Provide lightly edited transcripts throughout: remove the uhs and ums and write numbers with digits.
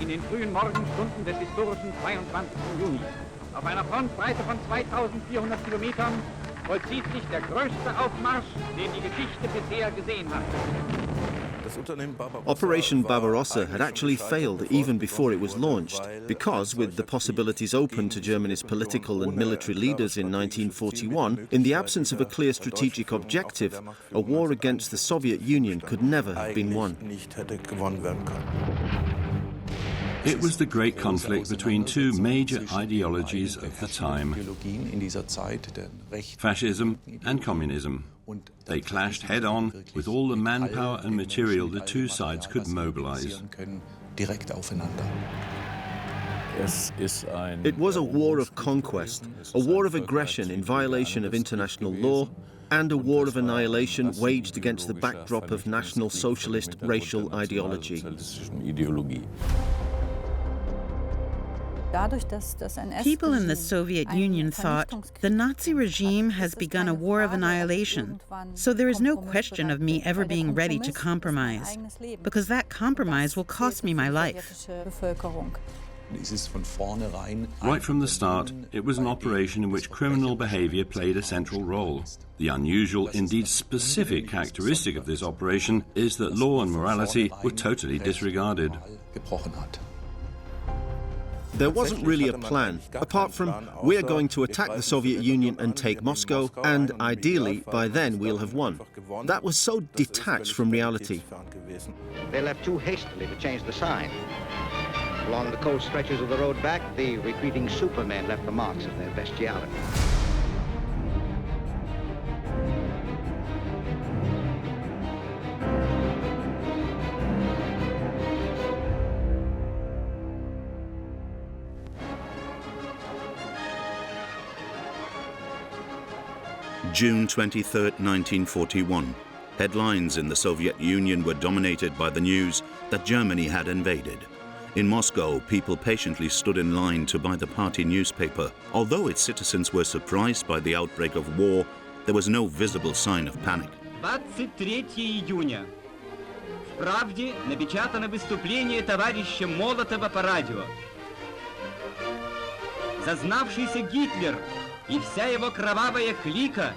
in den frühen Morgenstunden des historischen 22. Juni. Auf einer Frontbreite von 2400 Kilometern vollzieht sich der größte Aufmarsch, den die Geschichte bisher gesehen hat. Operation Barbarossa had actually failed even before it was launched, because, with the possibilities open to Germany's political and military leaders in 1941, in the absence of a clear strategic objective, a war against the Soviet Union could never have been won. It was the great conflict between two major ideologies of the time, fascism and communism. They clashed head-on with all the manpower and material the two sides could mobilize. It was a war of conquest, a war of aggression in violation of international law, and a war of annihilation waged against the backdrop of National Socialist racial ideology. People in the Soviet Union thought, the Nazi regime has begun a war of annihilation, so there is no question of me ever being ready to compromise, because that compromise will cost me my life. Right from the start, it was an operation in which criminal behavior played a central role. The unusual, indeed specific characteristic of this operation is that law and morality were totally disregarded. There wasn't really a plan, apart from, we're going to attack the Soviet Union and take Moscow, and ideally, by then we'll have won. That was so detached from reality. They left too hastily to change the sign. Along the cold stretches of the road back, the retreating supermen left the marks of their bestiality. June 23, 1941. Headlines in the Soviet Union were dominated by the news that Germany had invaded. In Moscow, people patiently stood in line to buy the party newspaper. Although its citizens were surprised by the outbreak of war, there was no visible sign of panic. 23 июня. В «Правде» напечатано выступление товарища Молотова по радио. Зазнавшийся Гитлер и вся его кровавая клика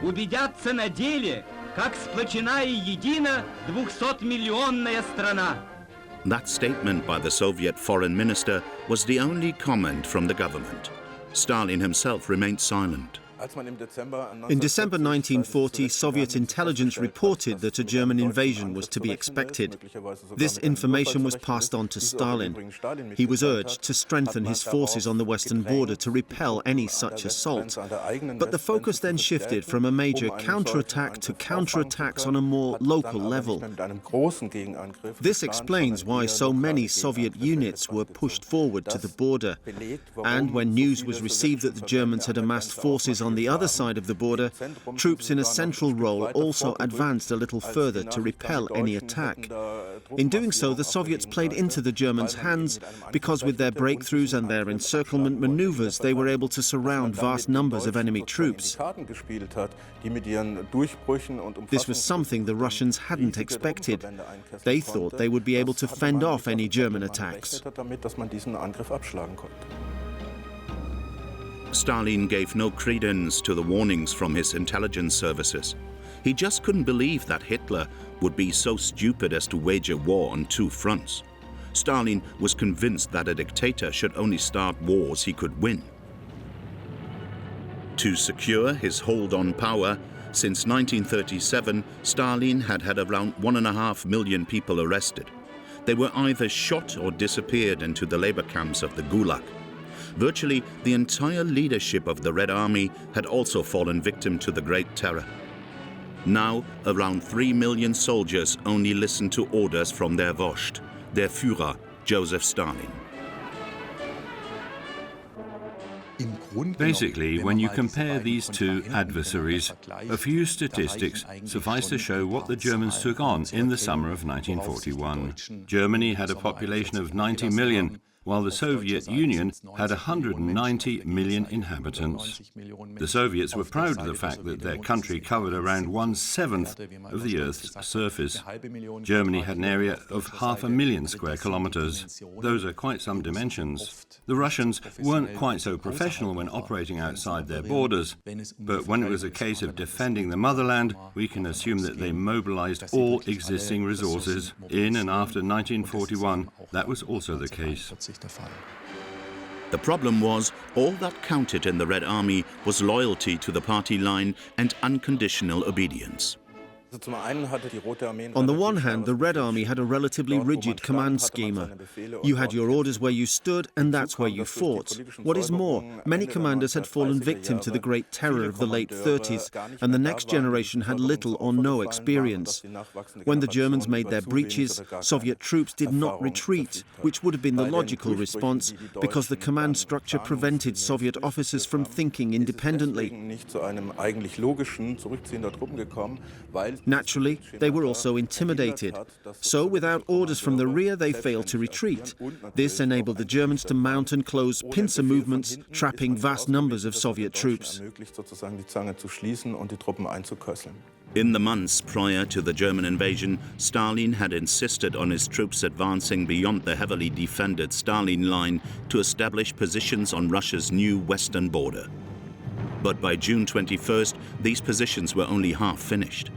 убедятся на деле, как сплочена и едина 200-миллионная страна. That statement by the Soviet foreign minister was the only comment from the government. Stalin himself remained silent. In December 1940, Soviet intelligence reported that a German invasion was to be expected. This information was passed on to Stalin. He was urged to strengthen his forces on the western border to repel any such assault. But the focus then shifted from a major counterattack to counterattacks on a more local level. This explains why so many Soviet units were pushed forward to the border. And when news was received that the Germans had amassed forces on the other side of the border, troops in a central role also advanced a little further to repel any attack. In doing so, the Soviets played into the Germans' hands because with their breakthroughs and their encirclement maneuvers, they were able to surround vast numbers of enemy troops. This was something the Russians hadn't expected. They thought they would be able to fend off any German attacks. Stalin gave no credence to the warnings from his intelligence services. He just couldn't believe that Hitler would be so stupid as to wage a war on two fronts. Stalin was convinced that a dictator should only start wars he could win. To secure his hold on power, since 1937, Stalin had had around 1.5 million people arrested. They were either shot or disappeared into the labor camps of the Gulag. Virtually the entire leadership of the Red Army had also fallen victim to the Great Terror. Now, around 3 million soldiers only listened to orders from their Vожdь, their Führer, Joseph Stalin. Basically, when you compare these two adversaries, a few statistics suffice to show what the Germans took on in the summer of 1941. Germany had a population of 90 million, while the Soviet Union had 190 million inhabitants. The Soviets were proud of the fact that their country covered around 1/7 of the Earth's surface. Germany had an area of 500,000 square kilometers. Those are quite some dimensions. The Russians weren't quite so professional when operating outside their borders, but when it was a case of defending the motherland, we can assume that they mobilized all existing resources. In and after 1941, that was also the case. The problem was, all that counted in the Red Army was loyalty to the party line and unconditional obedience. On the one hand, the Red Army had a relatively rigid command schema. You had your orders where you stood, and that's where you fought. What is more, many commanders had fallen victim to the Great Terror of the late 30s, and the next generation had little or no experience. When the Germans made their breaches, Soviet troops did not retreat, which would have been the logical response, because the command structure prevented Soviet officers from thinking independently. Naturally, they were also intimidated. So, without orders from the rear, they failed to retreat. This enabled the Germans to mount and close pincer movements, trapping vast numbers of Soviet troops. In the months prior to the German invasion, Stalin had insisted on his troops advancing beyond the heavily defended Stalin line to establish positions on Russia's new western border. But by June 21st, these positions were only half finished.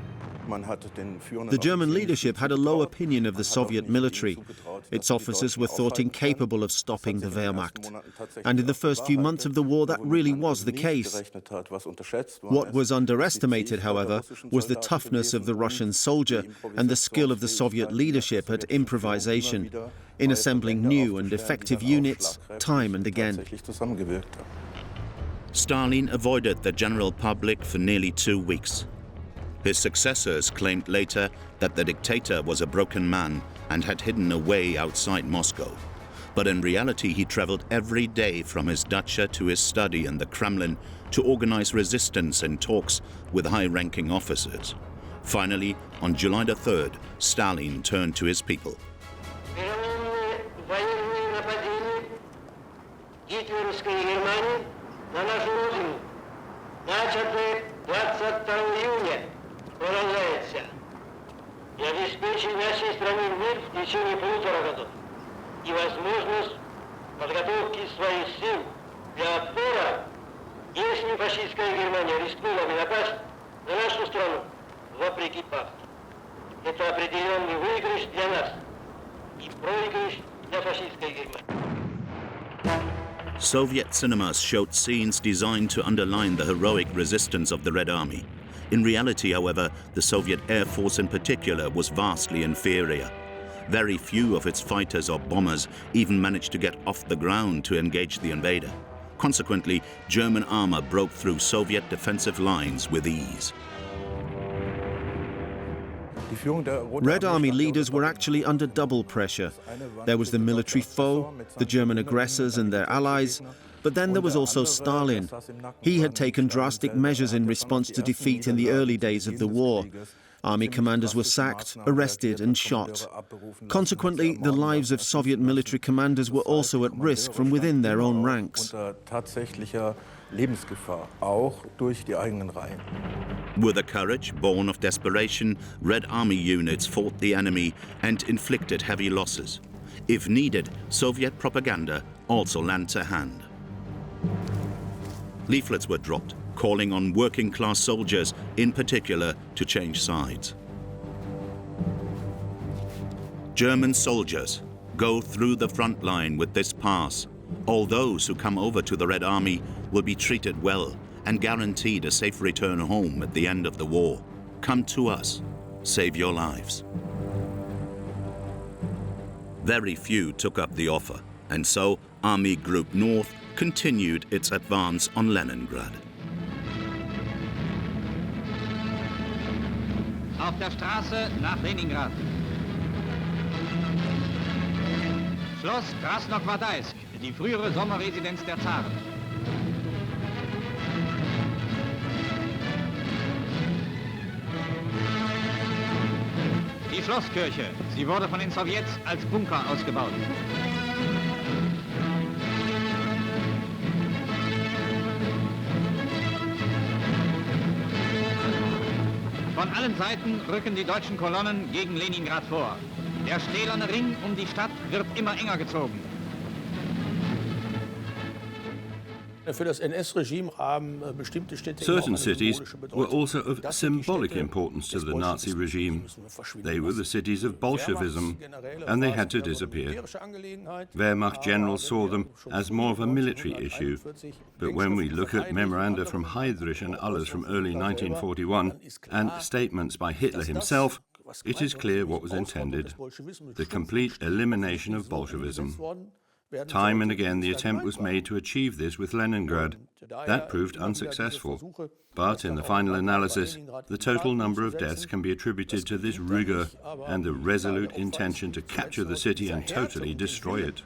The German leadership had a low opinion of the Soviet military. Its officers were thought incapable of stopping the Wehrmacht. And in the first few months of the war, that really was the case. What was underestimated, however, was the toughness of the Russian soldier and the skill of the Soviet leadership at improvisation, in assembling new and effective units time and again. Stalin avoided the general public for nearly 2 weeks. His successors claimed later that the dictator was a broken man and had hidden away outside Moscow. But in reality, he traveled every day from his dacha to his study in the Kremlin to organize resistance and talks with high-ranking officers. Finally, on July the 3rd, Stalin turned to his people. Продолжается. И обеспечить нашей стране мир в течение 1,5 года. И возможность подготовки своих сил для отпора, если фашистская Германия рискнула бы напасть на нашу страну, вопреки пакту. Это определенный выигрыш для нас и проигрыш для фашистской Германии. Soviet cinemas showed scenes designed to underline the heroic resistance of the Red Army. In reality, however, the Soviet Air Force in particular was vastly inferior. Very few of its fighters or bombers even managed to get off the ground to engage the invader. Consequently, German armor broke through Soviet defensive lines with ease. Red Army leaders were actually under double pressure. There was the military foe, the German aggressors and their allies, but then there was also Stalin. He had taken drastic measures in response to defeat in the early days of the war. Army commanders were sacked, arrested and shot. Consequently, the lives of Soviet military commanders were also at risk from within their own ranks. With a courage born of desperation, Red Army units fought the enemy and inflicted heavy losses. If needed, Soviet propaganda also lent a hand. Leaflets were dropped, calling on working-class soldiers, in particular, to change sides. German soldiers, go through the front line with this pass. All those who come over to the Red Army will be treated well and guaranteed a safe return home at the end of the war. Come to us, save your lives. Very few took up the offer, and so Army Group North continued its advance on Leningrad. Auf der Straße nach Leningrad. Schloss Krasnogvardaisk, die frühere Sommerresidenz der Zaren. Die Schlosskirche, sie wurde von den Sowjets als Bunker ausgebaut. Von allen Seiten rücken die deutschen Kolonnen gegen Leningrad vor. Der stählerne Ring um die Stadt wird immer enger gezogen. Certain cities were also of symbolic importance to the Nazi regime. They were the cities of Bolshevism, and they had to disappear. Wehrmacht generals saw them as more of a military issue, but when we look at memoranda from Heydrich and others from early 1941 and statements by Hitler himself, it is clear what was intended: the complete elimination of Bolshevism. Time and again the attempt was made to achieve this with Leningrad. That proved unsuccessful. But in the final analysis, the total number of deaths can be attributed to this rigor and the resolute intention to capture the city and totally destroy it.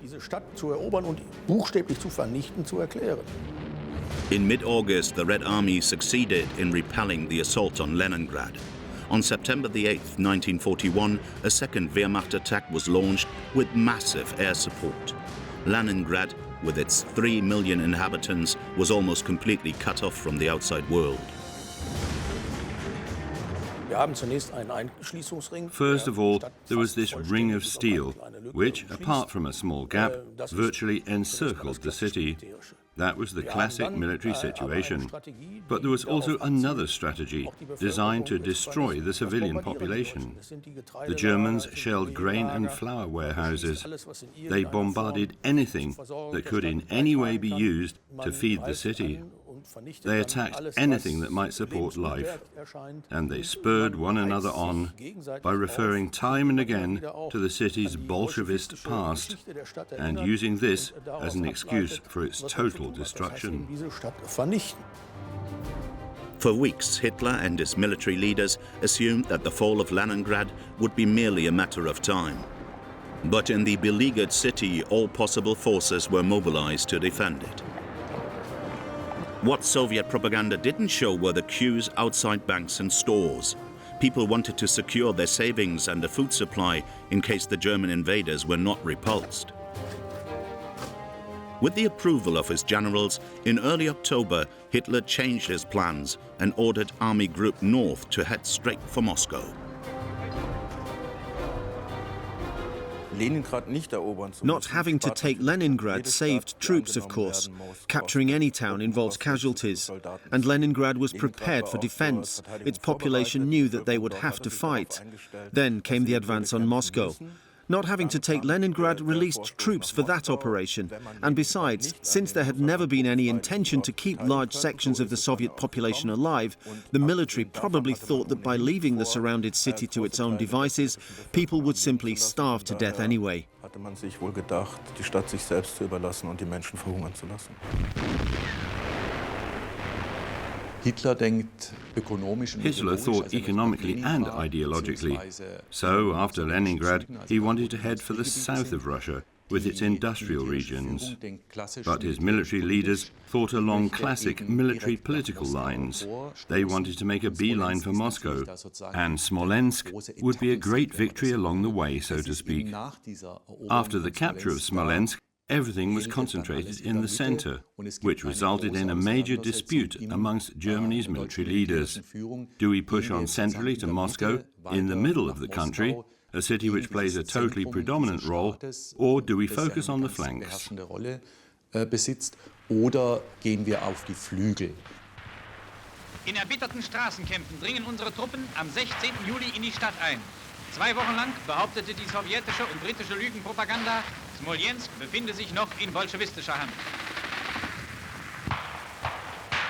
In mid-August, the Red Army succeeded in repelling the assault on Leningrad. On September the 8th, 1941, a second Wehrmacht attack was launched with massive air support. Leningrad, with its 3 million inhabitants, was almost completely cut off from the outside world. First of all, there was this ring of steel, which, apart from a small gap, virtually encircled the city. That was the classic military situation. But there was also another strategy designed to destroy the civilian population. The Germans shelled grain and flour warehouses. They bombarded anything that could in any way be used to feed the city. They attacked anything that might support life, and they spurred one another on by referring time and again to the city's Bolshevist past and using this as an excuse for its total destruction. For weeks, Hitler and his military leaders assumed that the fall of Leningrad would be merely a matter of time. But in the beleaguered city, all possible forces were mobilized to defend it. What Soviet propaganda didn't show were the queues outside banks and stores. People wanted to secure their savings and the food supply in case the German invaders were not repulsed. With the approval of his generals, in early October, Hitler changed his plans and ordered Army Group North to head straight for Moscow. Not having to take Leningrad saved troops, of course. Capturing any town involves casualties, and Leningrad was prepared for defense. Its population knew that they would have to fight. Then came the advance on Moscow. Not having to take Leningrad released troops for that operation. And besides, since there had never been any intention to keep large sections of the Soviet population alive, the military probably thought that by leaving the surrounded city to its own devices, people would simply starve to death anyway. Hitler thought economically and ideologically. So, after Leningrad, he wanted to head for the south of Russia, with its industrial regions. But his military leaders thought along classic military political lines. They wanted to make a beeline for Moscow, and Smolensk would be a great victory along the way, so to speak. After the capture of Smolensk, everything was concentrated in the center, which resulted in a major dispute amongst Germany's military leaders. Do we push on centrally to Moscow, in the middle of the country, a city which plays a totally predominant role, or do we focus on the flanks? In erbitterten Straßenkämpfen dringen unsere Truppen am 16. Juli in die Stadt ein. 2 Wochen lang behauptete die sowjetische und britische Lügenpropaganda, Smolensk befinde sich noch in bolschewistischer Hand.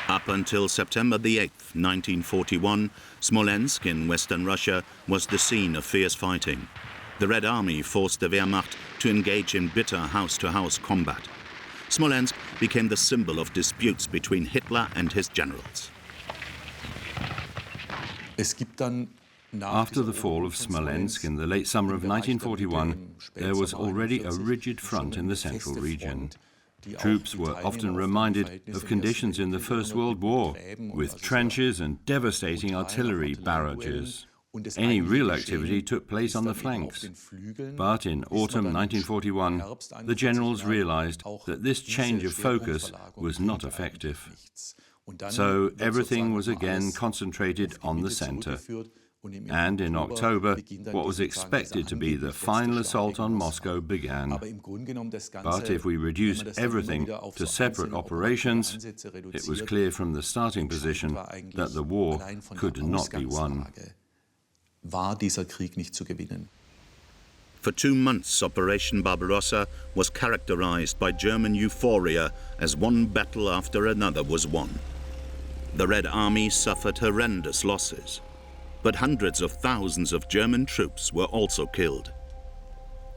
Up until September the 8th, 1941, Smolensk in western Russia was the scene of fierce fighting. The Red Army forced the Wehrmacht to engage in bitter house-to-house combat. Smolensk became the symbol of disputes between Hitler and his generals. After the fall of Smolensk in the late summer of 1941, there was already a rigid front in the central region. Troops were often reminded of conditions in the First World War, with trenches and devastating artillery barrages. Any real activity took place on the flanks. But in autumn 1941, the generals realized that this change of focus was not effective. So everything was again concentrated on the center. And in October, what was expected to be the final assault on Moscow began. But if we reduce everything to separate operations, it was clear from the starting position that the war could not be won. For 2 months, Operation Barbarossa was characterized by German euphoria as one battle after another was won. The Red Army suffered horrendous losses, but hundreds of thousands of German troops were also killed.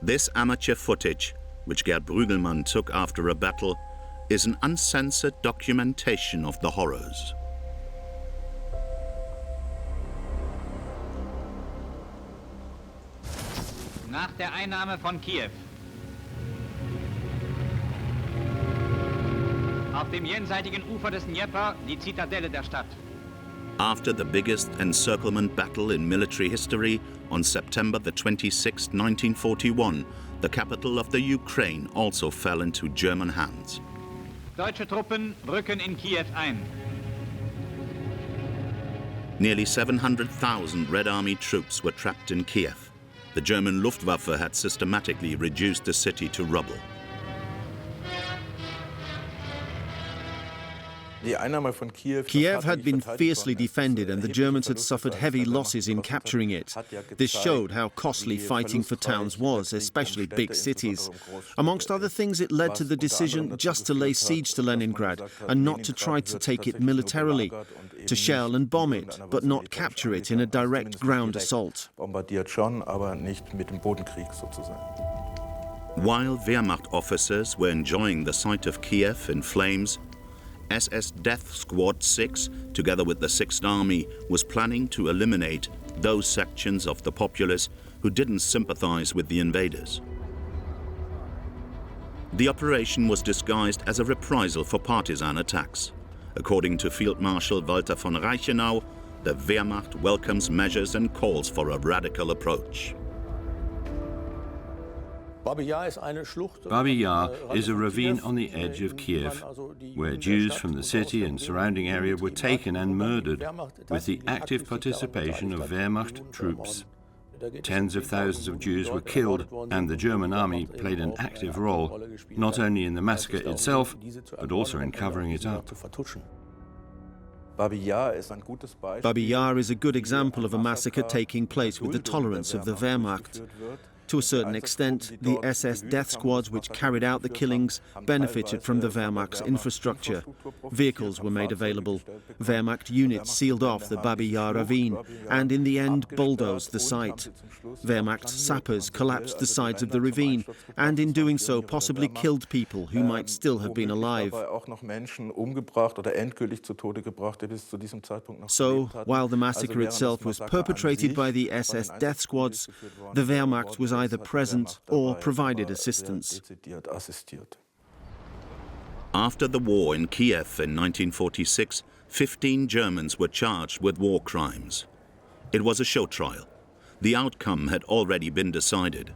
This amateur footage, which Gerd Brügelmann took after a battle, is an uncensored documentation of the horrors. Nach der Einnahme von Kiew. Auf dem jenseitigen Ufer des Dnepr die Zitadelle der Stadt. After the biggest encirclement battle in military history, on September the 26th, 1941, the capital of the Ukraine also fell into German hands. Deutsche Truppen rücken in Kiew ein. Nearly 700,000 Red Army troops were trapped in Kiev. The German Luftwaffe had systematically reduced the city to rubble. Kiev had been fiercely defended and the Germans had suffered heavy losses in capturing it. This showed how costly fighting for towns was, especially big cities. Amongst other things, it led to the decision just to lay siege to Leningrad and not to try to take it militarily, to shell and bomb it, but not capture it in a direct ground assault. While Wehrmacht officers were enjoying the sight of Kiev in flames, SS Death Squad 6, together with the 6th Army, was planning to eliminate those sections of the populace who didn't sympathize with the invaders. The operation was disguised as a reprisal for partisan attacks. According to Field Marshal Walter von Reichenau, the Wehrmacht welcomes measures and calls for a radical approach. Babi Yar is a ravine on the edge of Kiev, where Jews from the city and surrounding area were taken and murdered with the active participation of Wehrmacht troops. Tens of thousands of Jews were killed, and the German army played an active role, not only in the massacre itself, but also in covering it up. Babi Yar is a good example of a massacre taking place with the tolerance of the Wehrmacht. To a certain extent, the SS death squads which carried out the killings benefited from the Wehrmacht's infrastructure. Vehicles were made available. Wehrmacht units sealed off the Babi Yar ravine and in the end bulldozed the site. Wehrmacht sappers collapsed the sides of the ravine and in doing so possibly killed people who might still have been alive. So, while the massacre itself was perpetrated by the SS death squads, the Wehrmacht was either present or provided assistance. After the war in Kiev in 1946, 15 Germans were charged with war crimes. It was a show trial. The outcome had already been decided.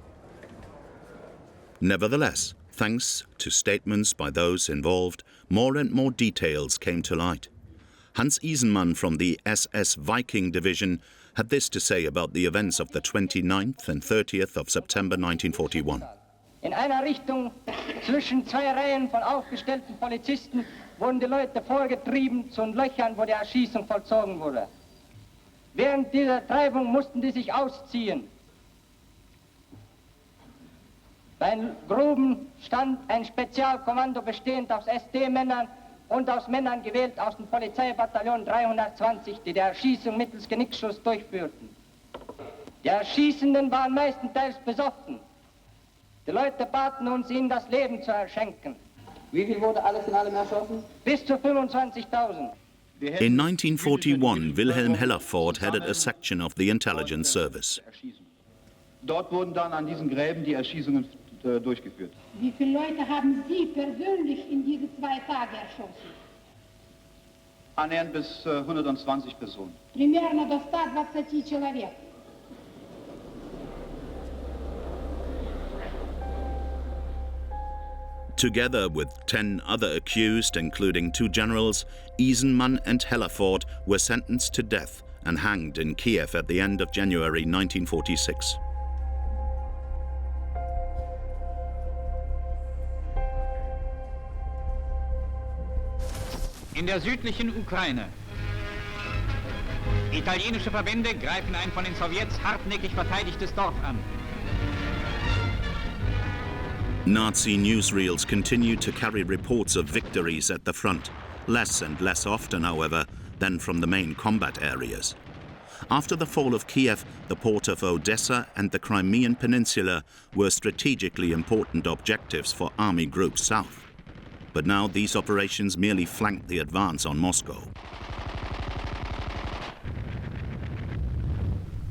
Nevertheless, thanks to statements by those involved, more and more details came to light. Hans Isenmann from the SS Viking Division had this to say about the events of the 29th and 30th of September 1941. In einer Richtung zwischen zwei Reihen von aufgestellten Polizisten wurden die Leute vorgetrieben zu den Löchern, wo die Erschießung vollzogen wurde. Während dieser Treibung mussten die sich ausziehen. Bei den Gruben stand ein Spezialkommando bestehend aus SD-Männern und aus Männern gewählt aus dem Polizeibataillon 320, die Erschießung mittels Genickschuss durchführten. Die Erschießenden waren meistenteils besoffen. Die Leute baten uns, ihnen das Leben zu erschenken. Wie viel wurde alles in allem erschossen? Bis zu 25.000. In 1941, Wilhelm Hellerford headed a section of the intelligence service. Dort wurden dann an diesen Gräben die Erschießungen durchgeführt. Wie viele Leute haben Sie persönlich in diese 2 Tage erschossen? Annähernd bis 120 Personen. Примерно до 120 человек. Together with 10 other accused, including 2 generals, Isenman and Hellerford were sentenced to death and hanged in Kiev at the end of January 1946. In der südlichen Ukraine. Italienische Verbände greifen ein von den Sowjets hartnäckig verteidigtes Dorf an. Nazi newsreels continued to carry reports of victories at the front, less and less often, however, than from the main combat areas. After the fall of Kiev, the port of Odessa and the Crimean Peninsula were strategically important objectives for Army Group South. But now these operations merely flanked the advance on Moscow.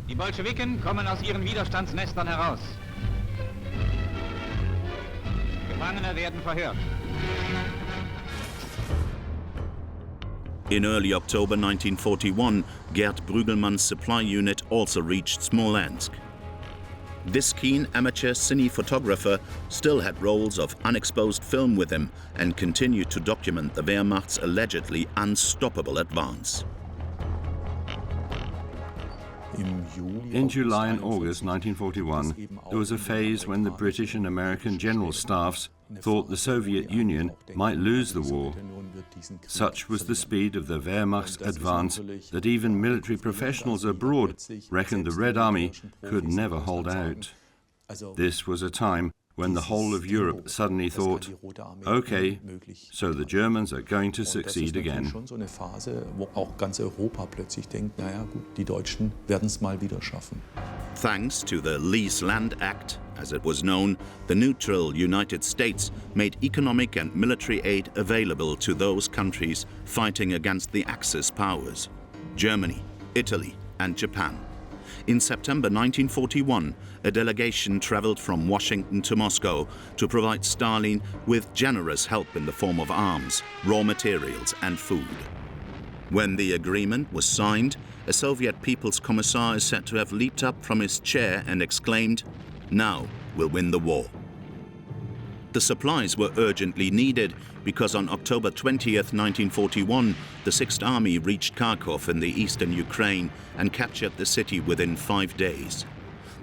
Die Bolschewiken kommen aus ihren Widerstandsnestern heraus. Gefangene werden verhört. In early October 1941, Gerd Brügelmann's supply unit also reached Smolensk. This keen amateur cine photographer still had rolls of unexposed film with him and continued to document the Wehrmacht's allegedly unstoppable advance. In July and August 1941, there was a phase when the British and American general staffs thought the Soviet Union might lose the war. Such was the speed of the Wehrmacht's advance that even military professionals abroad reckoned the Red Army could never hold out. This was a time when the whole of Europe suddenly thought, okay, so the Germans are going to succeed again. Thanks to the Lease-Land Act, as it was known, the neutral United States made economic and military aid available to those countries fighting against the Axis powers, Germany, Italy, and Japan. In September 1941, a delegation traveled from Washington to Moscow to provide Stalin with generous help in the form of arms, raw materials, and food. When the agreement was signed, a Soviet People's Commissar is said to have leaped up from his chair and exclaimed, "Now we'll win the war." The supplies were urgently needed because on October 20th, 1941, the 6th Army reached Kharkov in the eastern Ukraine and captured the city within 5 days.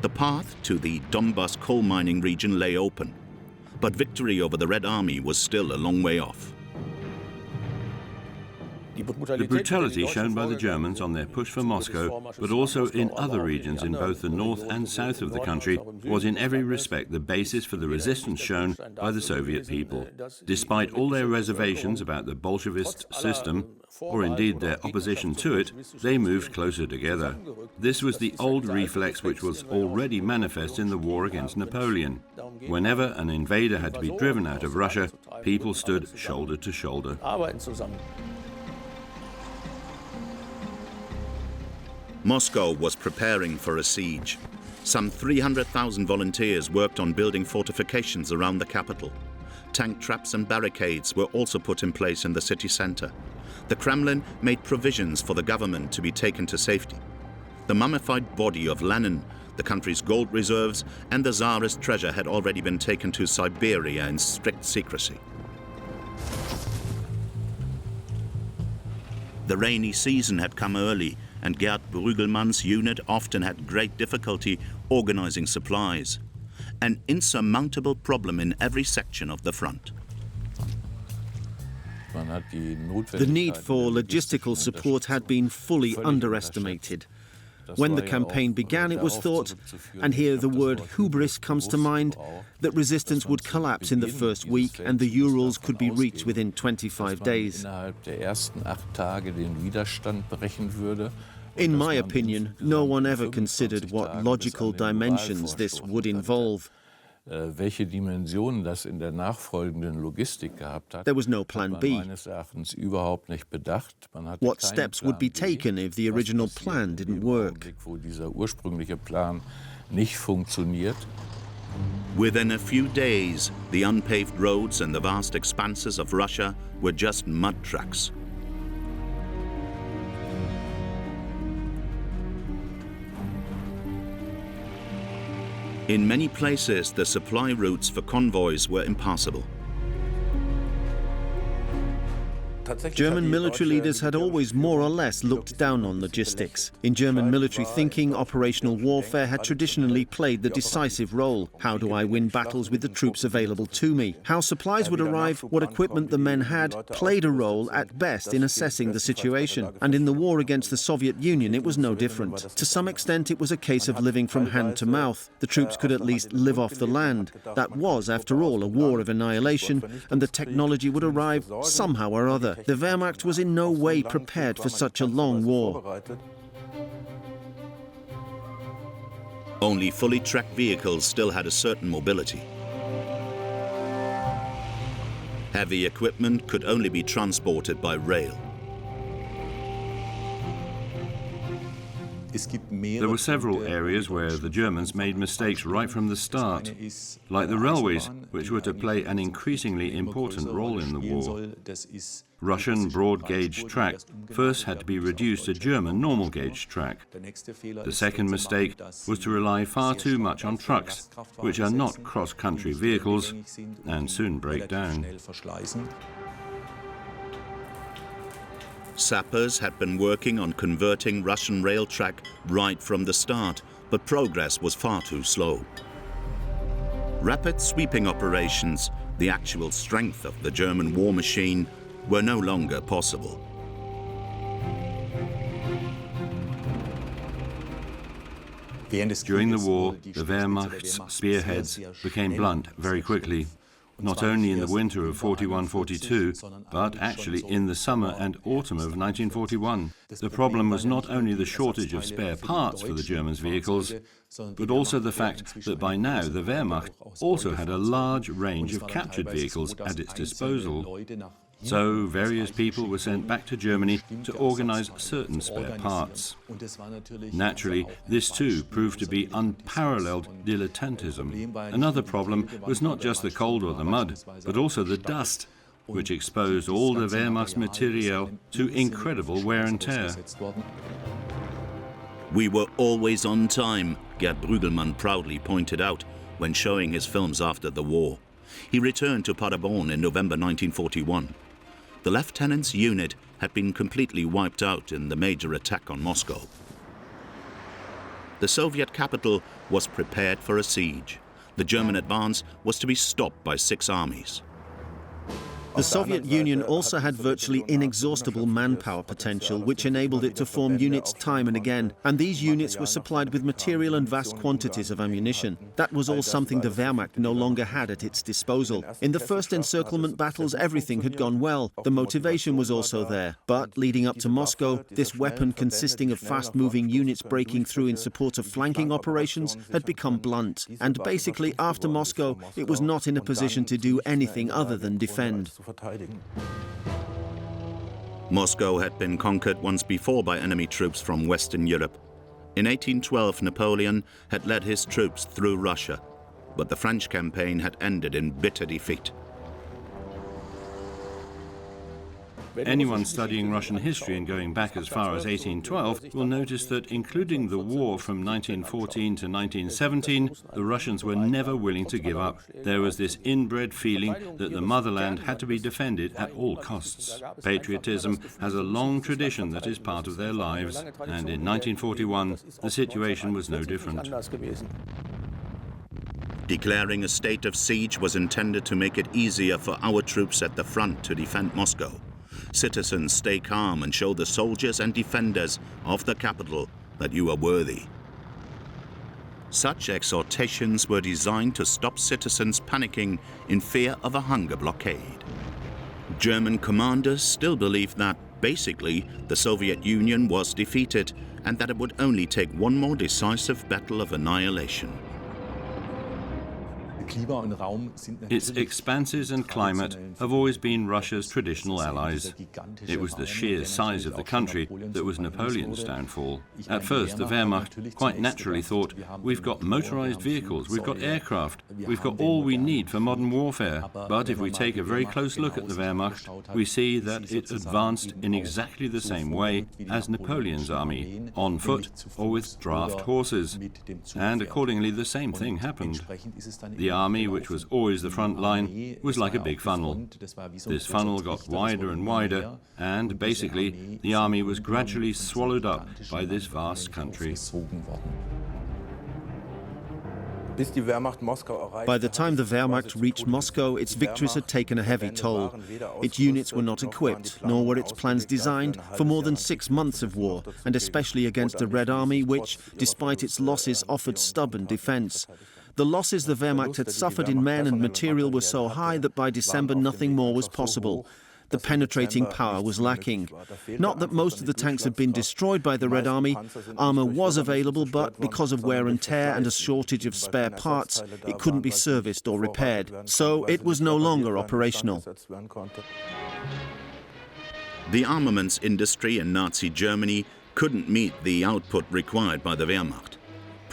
The path to the Donbas coal mining region lay open, but victory over the Red Army was still a long way off. The brutality shown by the Germans on their push for Moscow, but also in other regions in both the north and south of the country, was in every respect the basis for the resistance shown by the Soviet people. Despite all their reservations about the Bolshevist system, or indeed their opposition to it, they moved closer together. This was the old reflex which was already manifest in the war against Napoleon. Whenever an invader had to be driven out of Russia, people stood shoulder to shoulder. Moscow was preparing for a siege. Some 300,000 volunteers worked on building fortifications around the capital. Tank traps and barricades were also put in place in the city center. The Kremlin made provisions for the government to be taken to safety. The mummified body of Lenin, the country's gold reserves, and the Tsarist treasure had already been taken to Siberia in strict secrecy. The rainy season had come early, and Gerd Brügelmann's unit often had great difficulty organizing supplies, an insurmountable problem in every section of the front. The need for logistical support had been fully underestimated. When the campaign began, it was thought, and here the word hubris comes to mind, that resistance would collapse in the first week and the Urals could be reached within 25 days. In my opinion, no one ever considered what logical dimensions this would involve. There was no plan B. What steps would be taken if the original plan didn't work? Within a few days, the unpaved roads and the vast expanses of Russia were just mud tracks. In many places, the supply routes for convoys were impassable. German military leaders had always more or less looked down on logistics. In German military thinking, operational warfare had traditionally played the decisive role. How do I win battles with the troops available to me? How supplies would arrive, what equipment the men had, played a role at best in assessing the situation. And in the war against the Soviet Union, it was no different. To some extent, it was a case of living from hand to mouth. The troops could at least live off the land. That was, after all, a war of annihilation, and the technology would arrive somehow or other. The Wehrmacht was in no way prepared for such a long war. Only fully tracked vehicles still had a certain mobility. Heavy equipment could only be transported by rail. There were several areas where the Germans made mistakes right from the start, like the railways, which were to play an increasingly important role in the war. Russian broad-gauge track first had to be reduced to German normal-gauge track. The second mistake was to rely far too much on trucks, which are not cross-country vehicles and soon break down. Sappers had been working on converting Russian rail track right from the start, but progress was far too slow. Rapid sweeping operations, the actual strength of the German war machine, were no longer possible. During the war, the Wehrmacht's spearheads became blunt very quickly, not only in the winter of 41-42, but actually in the summer and autumn of 1941. The problem was not only the shortage of spare parts for the Germans' vehicles, but also the fact that by now the Wehrmacht also had a large range of captured vehicles at its disposal. So various people were sent back to Germany to organize certain spare parts. Naturally, this too proved to be unparalleled dilettantism. Another problem was not just the cold or the mud, but also the dust, which exposed all the Wehrmacht's materiel to incredible wear and tear. We were always on time, Gerd Brügelmann proudly pointed out when showing his films after the war. He returned to Paderborn in November 1941. The lieutenant's unit had been completely wiped out in the major attack on Moscow. The Soviet capital was prepared for a siege. The German advance was to be stopped by 6 armies. The Soviet Union also had virtually inexhaustible manpower potential, which enabled it to form units time and again, and these units were supplied with material and vast quantities of ammunition. That was all something the Wehrmacht no longer had at its disposal. In the first encirclement battles, everything had gone well. The motivation was also there. But leading up to Moscow, this weapon, consisting of fast-moving units breaking through in support of flanking operations, had become blunt. And basically, after Moscow, it was not in a position to do anything other than defend. Moscow had been conquered once before by enemy troops from Western Europe. In 1812, Napoleon had led his troops through Russia, but the French campaign had ended in bitter defeat. Anyone studying Russian history and going back as far as 1812 will notice that, including the war from 1914 to 1917, the Russians were never willing to give up. There was this inbred feeling that the motherland had to be defended at all costs. Patriotism has a long tradition that is part of their lives, and in 1941 the situation was no different. Declaring a state of siege was intended to make it easier for our troops at the front to defend Moscow. Citizens, stay calm and show the soldiers and defenders of the capital that you are worthy. Such exhortations were designed to stop citizens panicking in fear of a hunger blockade. German commanders still believed that, basically, the Soviet Union was defeated and that it would only take one more decisive battle of annihilation. Its expanses and climate have always been Russia's traditional allies. It was the sheer size of the country that was Napoleon's downfall. At first, the Wehrmacht quite naturally thought, we've got motorized vehicles, we've got aircraft, we've got all we need for modern warfare. But if we take a very close look at the Wehrmacht, we see that it advanced in exactly the same way as Napoleon's army, on foot or with draft horses. And accordingly, the same thing happened. The army, which was always the front line, was like a big funnel. This funnel got wider and wider, and basically the army was gradually swallowed up by this vast country. By the time the Wehrmacht reached Moscow, its victories had taken a heavy toll. Its units were not equipped, nor were its plans designed for more than 6 months of war, and especially against a Red Army which, despite its losses, offered stubborn defense. The losses the Wehrmacht had suffered in men and material were so high that by December nothing more was possible. The penetrating power was lacking. Not that most of the tanks had been destroyed by the Red Army. Armour was available, but because of wear and tear and a shortage of spare parts, it couldn't be serviced or repaired. So it was no longer operational. The armaments industry in Nazi Germany couldn't meet the output required by the Wehrmacht.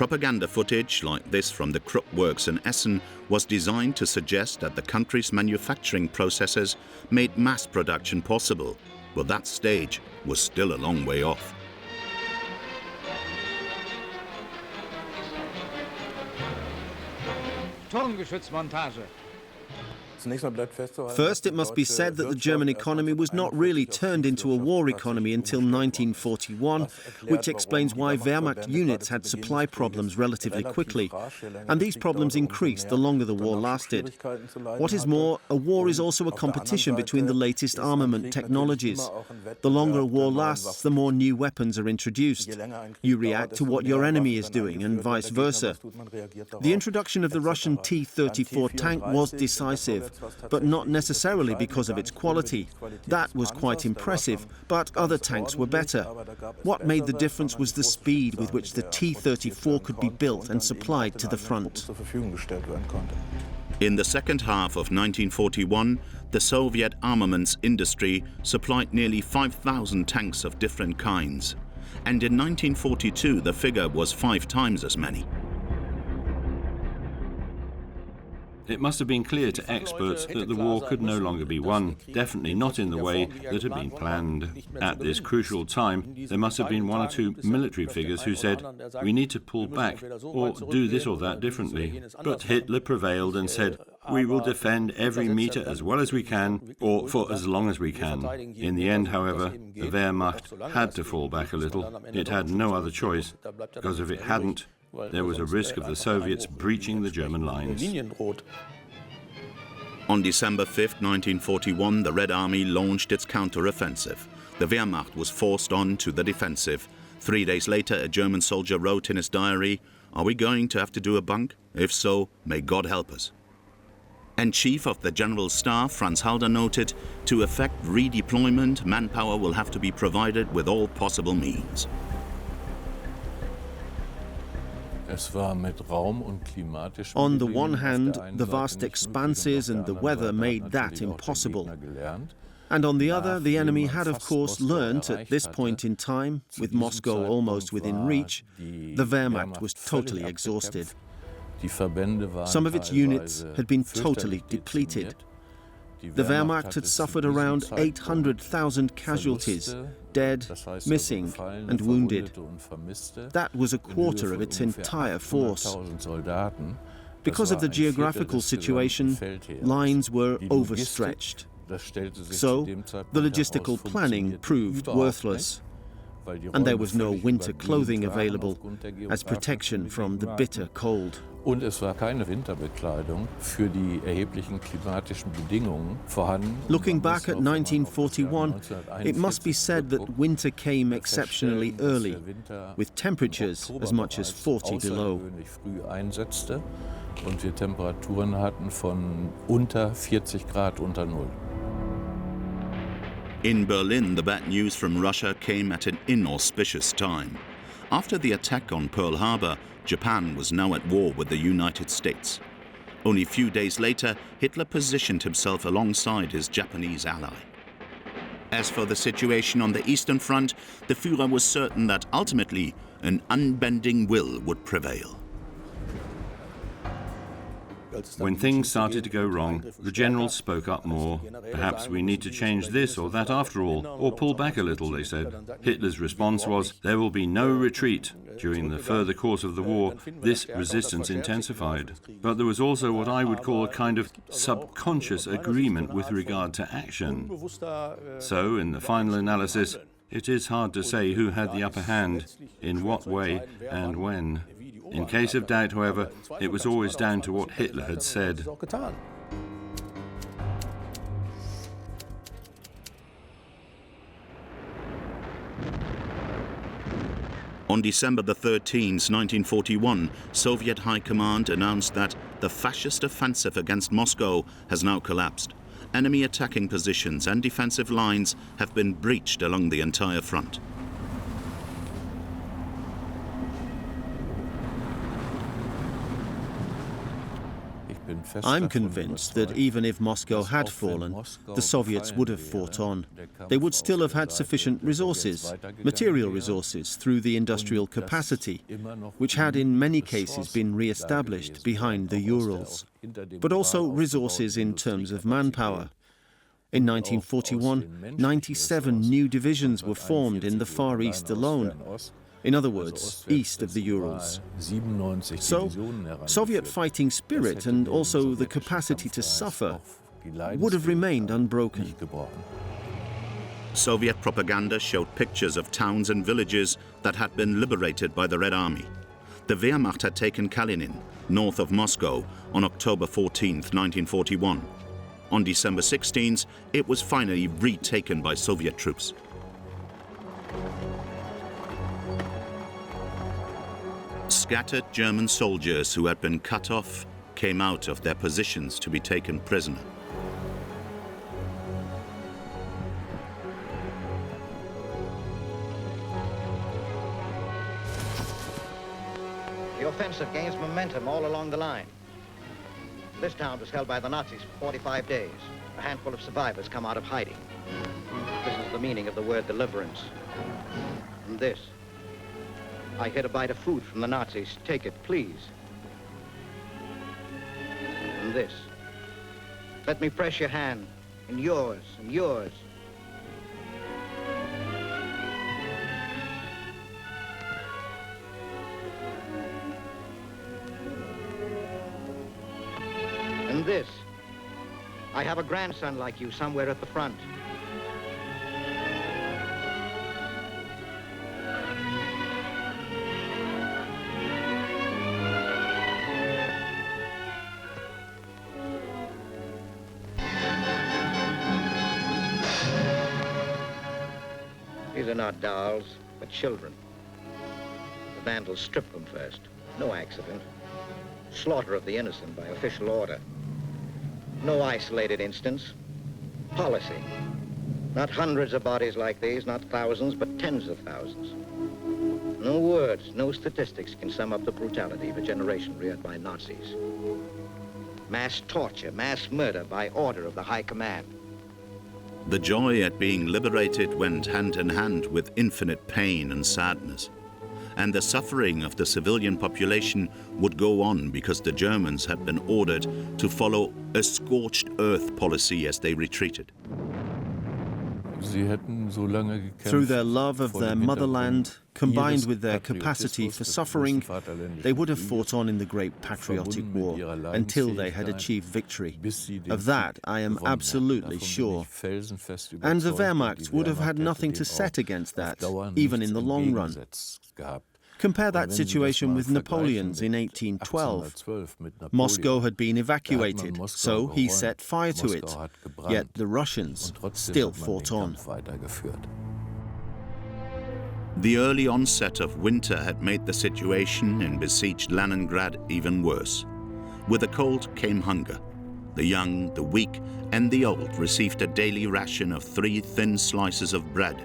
Propaganda footage like this from the Krupp works in Essen was designed to suggest that the country's manufacturing processes made mass production possible, but that stage was still a long way off. Turmgeschützmontage. First, it must be said that the German economy was not really turned into a war economy until 1941, which explains why Wehrmacht units had supply problems relatively quickly. And these problems increased the longer the war lasted. What is more, a war is also a competition between the latest armament technologies. The longer a war lasts, the more new weapons are introduced. You react to what your enemy is doing, and vice versa. The introduction of the Russian T-34 tank was decisive, but not necessarily because of its quality. That was quite impressive, but other tanks were better. What made the difference was the speed with which the T-34 could be built and supplied to the front. In the second half of 1941, the Soviet armaments industry supplied nearly 5,000 tanks of different kinds. And in 1942, the figure was 5 times as many. It must have been clear to experts that the war could no longer be won, definitely not in the way that had been planned. At this crucial time, there must have been 1 or 2 military figures who said, "We need to pull back or do this or that differently." But Hitler prevailed and said, "We will defend every metre as well as we can, or for as long as we can." In the end, however, the Wehrmacht had to fall back a little. It had no other choice, because if it hadn't, there was a risk of the Soviets breaching the German lines. On December 5, 1941, the Red Army launched its counter-offensive. The Wehrmacht was forced on to the defensive. 3 days later, a German soldier wrote in his diary, "Are we going to have to do a bunk? If so, may God help us." And Chief of the General Staff, Franz Halder, noted, "To effect redeployment, manpower will have to be provided with all possible means." On the one hand, the vast expanses and the weather made that impossible. And on the other, the enemy had of course learnt at this point in time, with Moscow almost within reach, the Wehrmacht was totally exhausted. Some of its units had been totally depleted. The Wehrmacht had suffered around 800,000 casualties, dead, missing and wounded. That was a quarter of its entire force. Because of the geographical situation, lines were overstretched. So, the logistical planning proved worthless. And there was no winter clothing available as protection from the bitter cold. Und es war keine Winterbekleidung für die erheblichen klimatischen Bedingungen vorhanden. Looking back at 1941, it must be said that winter came exceptionally early, with temperatures as much as 40 below. Früh einsetzte und wir Temperaturen hatten von unter 40 Grad unter Null. In Berlin, the bad news from Russia came at an inauspicious time. After the attack on Pearl Harbor, Japan was now at war with the United States. Only a few days later, Hitler positioned himself alongside his Japanese ally. As for the situation on the Eastern Front, the Führer was certain that ultimately an unbending will would prevail. When things started to go wrong, the generals spoke up more. Perhaps we need to change this or that after all, or pull back a little, they said. Hitler's response was, there will be no retreat. During the further course of the war, this resistance intensified. But there was also what I would call a kind of subconscious agreement with regard to action. So, in the final analysis, it is hard to say who had the upper hand, in what way, and when. In case of doubt, however, it was always down to what Hitler had said. On December the 13th, 1941, Soviet High Command announced that the fascist offensive against Moscow has now collapsed. Enemy attacking positions and defensive lines have been breached along the entire front. I'm convinced that even if Moscow had fallen, the Soviets would have fought on. They would still have had sufficient resources, material resources, through the industrial capacity, which had in many cases been re-established behind the Urals, but also resources in terms of manpower. In 1941, 97 new divisions were formed in the Far East alone. In other words, east of the Urals. So, Soviet fighting spirit and also the capacity to suffer would have remained unbroken. Soviet propaganda showed pictures of towns and villages that had been liberated by the Red Army. The Wehrmacht had taken Kalinin, north of Moscow, on October 14th, 1941. On December 16th, it was finally retaken by Soviet troops. Scattered German soldiers who had been cut off came out of their positions to be taken prisoner. The offensive gains momentum all along the line. This town was held by the Nazis for 45 days. A handful of survivors come out of hiding. This is the meaning of the word deliverance. And this. I hid a bite of food from the Nazis. Take it, please. And this. Let me press your hand, and yours, and yours. And this. I have a grandson like you somewhere at the front. These are not dolls, but children. The vandals stripped them first. No accident. Slaughter of the innocent by official order. No isolated instance. Policy. Not hundreds of bodies like these, not thousands, but tens of thousands. No words, no statistics can sum up the brutality of a generation reared by Nazis. Mass torture, mass murder by order of the High Command. The joy at being liberated went hand in hand with infinite pain and sadness. And the suffering of the civilian population would go on because the Germans had been ordered to follow a scorched earth policy as they retreated. Through their love of their motherland, combined with their capacity for suffering, they would have fought on in the Great Patriotic War until they had achieved victory. Of that, I am absolutely sure. And the Wehrmacht would have had nothing to set against that, even in the long run. Compare that situation with Napoleon's in 1812. Moscow had been evacuated, so he set fire to it. Yet the Russians still fought on. The early onset of winter had made the situation in besieged Leningrad even worse. With the cold came hunger. The young, the weak, and the old received a daily ration of 3 thin slices of bread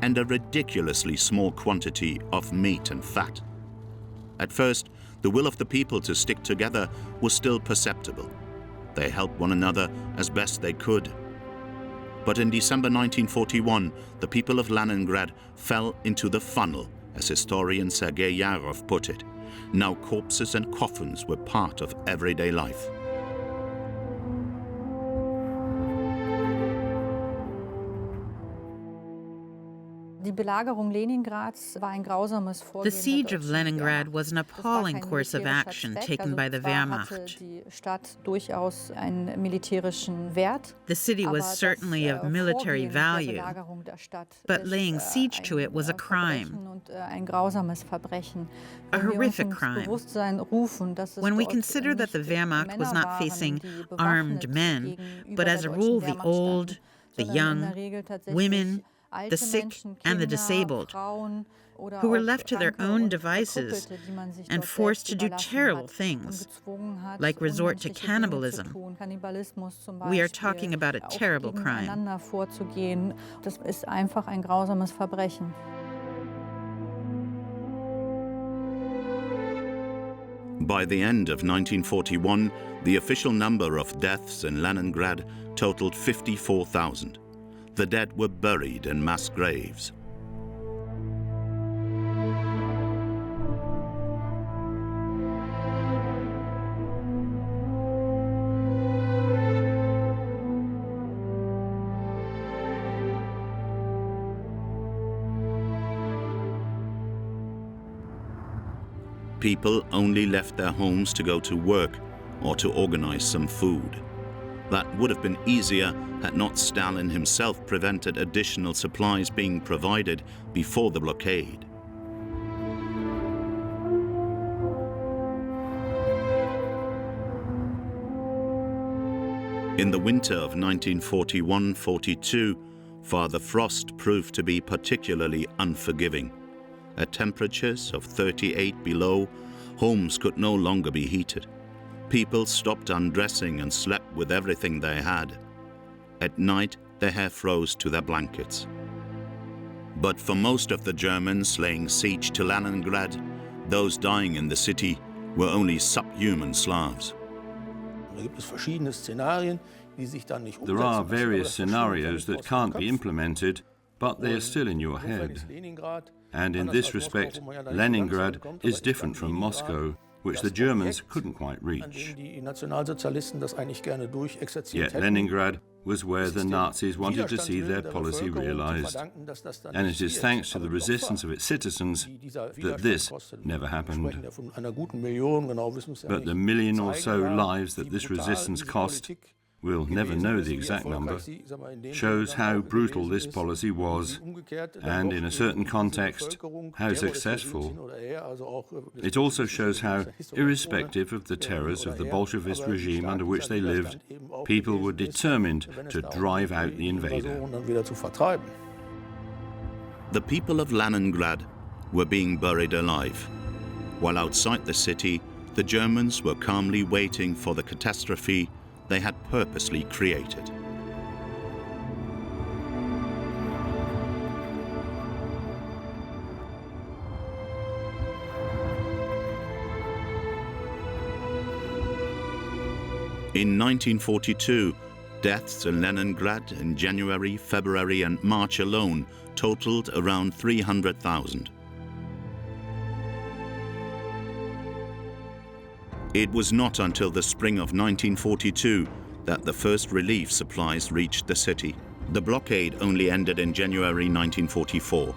and a ridiculously small quantity of meat and fat. At first, the will of the people to stick together was still perceptible. They helped one another as best they could. But in December 1941, the people of Leningrad fell into the funnel, as historian Sergei Yarov put it. Now corpses and coffins were part of everyday life. The siege of Leningrad was an appalling course of action taken by the Wehrmacht. The city was certainly of military value, but laying siege to it was a crime, a horrific crime. When we consider that the Wehrmacht was not facing armed men, but as a rule the old, the young, women, the sick, and the disabled, who were left to their own devices and forced to do terrible things, like resort to cannibalism, we are talking about a terrible crime. By the end of 1941, the official number of deaths in Leningrad totaled 54,000. The dead were buried in mass graves. People only left their homes to go to work or to organize some food. That would have been easier had not Stalin himself prevented additional supplies being provided before the blockade. In the winter of 1941-42, Father Frost proved to be particularly unforgiving. At temperatures of 38 below, homes could no longer be heated. People stopped undressing and slept with everything they had. At night, their hair froze to their blankets. But for most of the Germans laying siege to Leningrad, those dying in the city were only subhuman Slavs. There are various scenarios that can't be implemented, but they are still in your head. And in this respect, Leningrad is different from Moscow, which the Germans couldn't quite reach. Yet Leningrad was where the Nazis wanted to see their policy realized, and it is thanks to the resistance of its citizens that this never happened. But the million or so lives that this resistance cost, we'll never know the exact number, shows how brutal this policy was, and in a certain context, how successful. It also shows how, irrespective of the terrors of the Bolshevist regime under which they lived, people were determined to drive out the invader. The people of Leningrad were being buried alive, while outside the city, the Germans were calmly waiting for the catastrophe they had purposely created. In 1942, deaths in Leningrad in January, February, and March alone totaled around 300,000. It was not until the spring of 1942 that the first relief supplies reached the city. The blockade only ended in January 1944.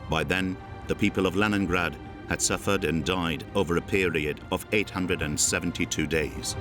By then, the people of Leningrad had suffered and died over a period of 872 days.